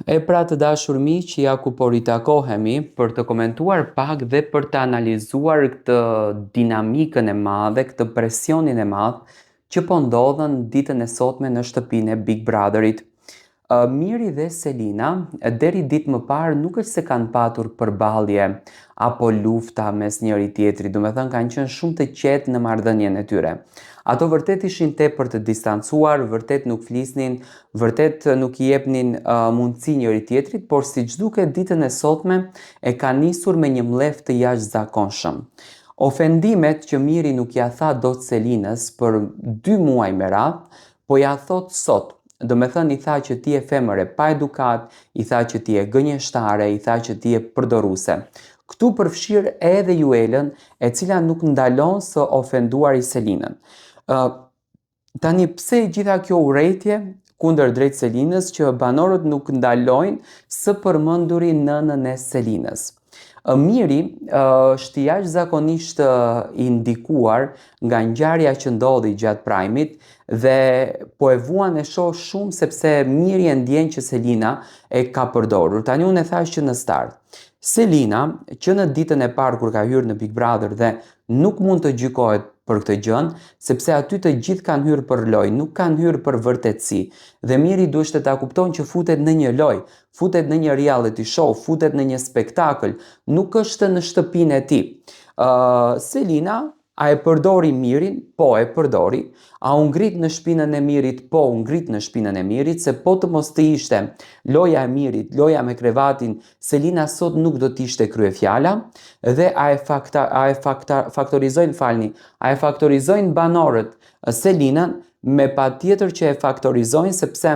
E pra të dashur miq, ja ku po ritakohemi për të komentuar pak dhe për të analizuar këtë dinamikën e madhe, këtë presionin e madh që po ndodhen ditën e sotme në shtëpinë e Big Brotherit. Miri dhe Selina, deri ditë më parë nuk është se kanë patur përballje apo lufta mes njëri tjetrit, do me thënë kanë qenë shumë të qetë në marrëdhënien e tyre. Ato vërtet ishin tepër të distancuar, vërtet nuk flisnin, vërtet nuk i jepnin mundësi njëri tjetrit, por siç duket ditën e sotme e ka nisur me një mlef të jashtëzakonshëm. Ofendimet që Miri nuk ja tha dot Selinës për 2 muaj me radhë, po ja thot sot. Do me thënë i tha që ti e femër e pa edukat, i tha që ti e gënjeshtare, i tha që ti e përdoruse. Këtu përfshir edhe Juelën, e cila nuk ndalon së ofenduar i Selinën. Tani pse gjitha kjo urrejtje kundër drejt Selinës që banorët nuk ndalojnë së përmenduri nënën e Selinës. Miri është jashtëzakonisht i ndikuar nga ngjarja që ndodhi gjatë prajmit dhe po e vuan e shoh shumë sepse Miri e ndjen që Selina e ka përdorur. Tani unë e thash që në start. Selina, që në ditën e parë kur ka hyrë në Big Brother dhe nuk mund të gjykohet për këtë gjën, sepse aty të gjithë kanë hyrë për lojë, nuk kanë hyrë për vërtetësi. Dhe Miri duhet ta kupton që futet në një lojë, futet në një reality show, futet në një spektakël, nuk është në shtëpinë e tij. Selina a e përdori Mirin? Po e përdori. A u ngrit në shpinën e Mirit? Po u ngrit në shpinën e Mirit, se po të mos të ishte loja e Mirit, loja me krevatin, Selina sot nuk do të ishte kryefjala dhe a e faktorizojnë banorët Selinën, me patjetër që e faktorizojnë sepse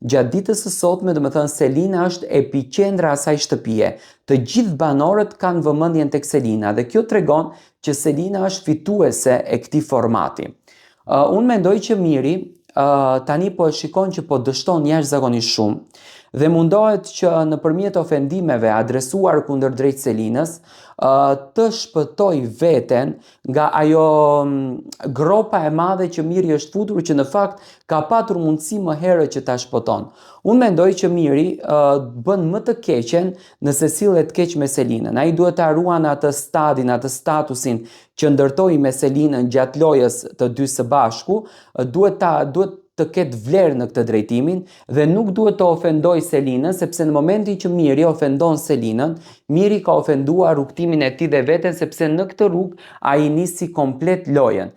gjatë ditës së sotme, do me thënë Selina është epiqendra asaj shtëpie. Të gjithë banorët kanë vëmendjen tek Selina dhe kjo tregon që Selina është fituese e këtij formati. Unë mendoj që Miri tani po e shikon që po dështon jashtëzakonisht shumë dhe mundohet që nëpërmjet ofendimeve adresuar kundër drejt Selinës të shpëtoj veten nga ajo gropa e madhe që Miri është futur, që në fakt ka patur mundësi më herët që ta shpëton. Unë mendoj që Miri bën më të keqen nëse sillet keq me Selinën. Ai duhet ta ruan atë stadin, atë statusin që ndërtoi me Selinën gjatë lojës të dy së bashku, duhet të ketë vlerë në këtë drejtimin dhe nuk duhet të ofendoj Selinën, sepse në momentin që Miri ofendon Selinën, Miri ka ofenduar rrugtimin e tij dhe veten, sepse në këtë rrugë ai nisi komplet lojën.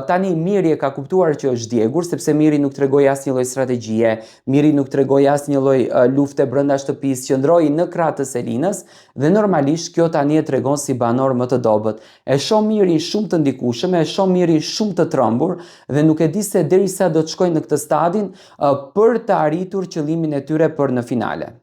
Tani Miri e ka kuptuar që është djegur, sepse Miri nuk tregoi asnjë lloj strategjie, Miri nuk tregoi asnjë lloj lufte brenda shtëpisë, qëndroi në krah të Selinës dhe normalisht kjo tani e tregon si banor më të dobët. E shoh Mirin shumë të ndikueshëm, e shoh Mirin shumë të trembur dhe nuk e di se derisa do të shkojnë në këtë stadin për të arritur qëllimin e tyre për në finale.